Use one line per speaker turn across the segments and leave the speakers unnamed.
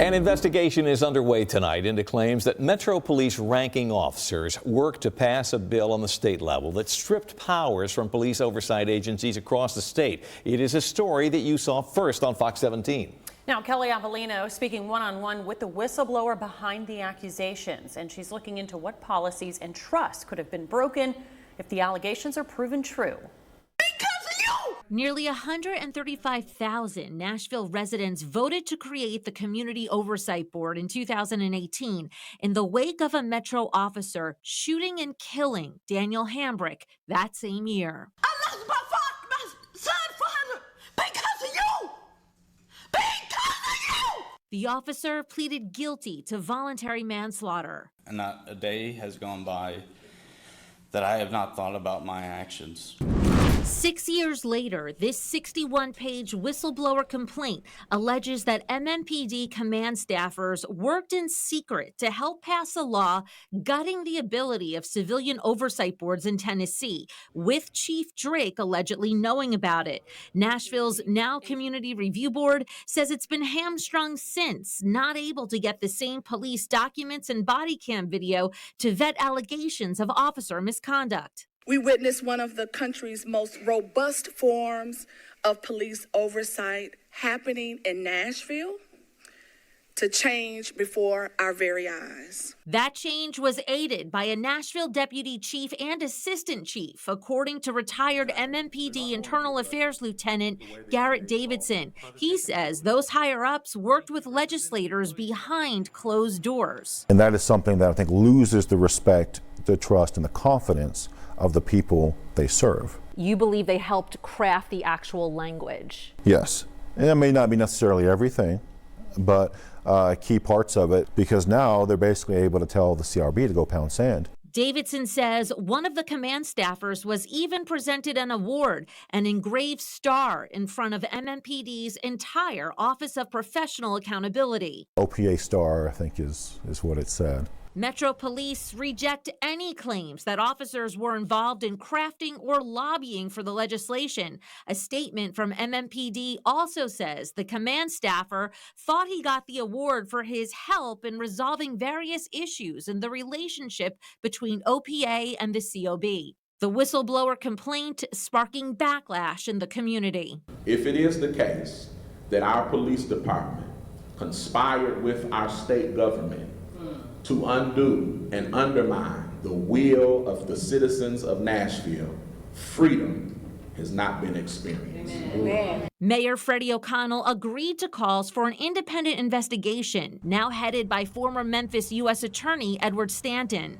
An investigation is underway tonight into claims that Metro Police ranking officers worked to pass a bill on the state level that stripped powers from police oversight agencies across the state. It is a story that you saw first on Fox 17.
Now, Kelly Avellino speaking one-on-one with the whistleblower behind the accusations, and she's looking into what policies and trust could have been broken if the allegations are proven true.
Nearly 135,000 Nashville residents voted to create the Community Oversight Board in 2018 in the wake of a Metro officer shooting and killing Daniel Hambrick that same year.
I lost my son father because of you! Because of you!
The officer pleaded guilty to voluntary manslaughter.
And not a day has gone by that I have not thought about my actions.
6 years later, this 61-page whistleblower complaint alleges that MNPD command staffers worked in secret to help pass a law gutting the ability of civilian oversight boards in Tennessee, with Chief Drake allegedly knowing about it. Nashville's Now Community Review Board says it's been hamstrung since, not able to get the same police documents and body cam video to vet allegations of officer misconduct.
We witnessed one of the country's most robust forms of police oversight happening in Nashville to change before our very eyes.
That change was aided by a Nashville deputy chief and assistant chief, according to retired MNPD Internal Affairs Lieutenant Garrett Davidson. He says those higher-ups worked with legislators behind closed doors.
And that is something that I think loses the respect, the trust, and the confidence of the people they serve.
You believe they helped craft the actual language?
Yes. And it may not be necessarily everything, but key parts of it, because now they're basically able to tell the CRB to go pound sand.
Davidson says one of the command staffers was even presented an award, an engraved star in front of MNPD's entire Office of Professional Accountability.
OPA star, I think, is what it said.
Metro Police reject any claims that officers were involved in crafting or lobbying for the legislation. A statement from MNPD also says the command staffer thought he got the award for his help in resolving various issues in the relationship between OPA and the COB. The whistleblower complaint sparking backlash in the community.
If it is the case that our police department conspired with our state government to undo and undermine the will of the citizens of Nashville, freedom has not been experienced.
Amen. Mayor Freddie O'Connell agreed to calls for an independent investigation, now headed by former Memphis U.S. Attorney Edward Stanton.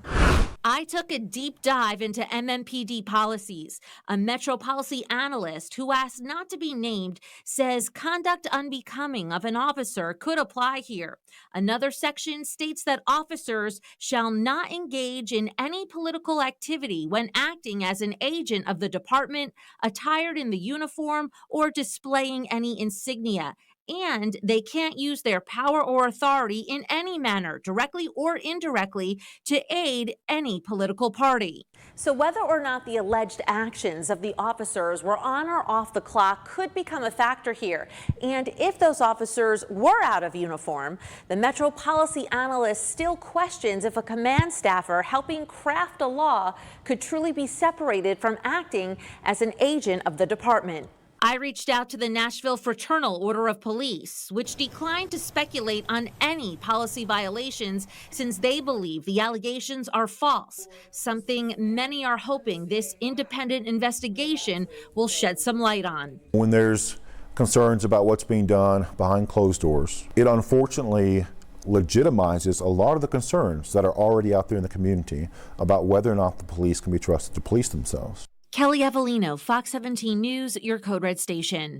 I took a deep dive into MNPD policies. A Metro policy analyst who asked not to be named says conduct unbecoming of an officer could apply here. Another section states that officers shall not engage in any political activity when acting as an agent of the department, attired in the uniform, or displaying any insignia. And they can't use their power or authority in any manner, directly or indirectly, to aid any political party.
So whether or not the alleged actions of the officers were on or off the clock could become a factor here. And if those officers were out of uniform, the Metro policy analyst still questions if a command staffer helping craft a law could truly be separated from acting as an agent of the department.
I reached out to the Nashville Fraternal Order of Police, which declined to speculate on any policy violations since they believe the allegations are false, something many are hoping this independent investigation will shed some light on.
When there's concerns about what's being done behind closed doors, it unfortunately legitimizes a lot of the concerns that are already out there in the community about whether or not the police can be trusted to police themselves.
Kelly Avellino, Fox 17 News, your Code Red station.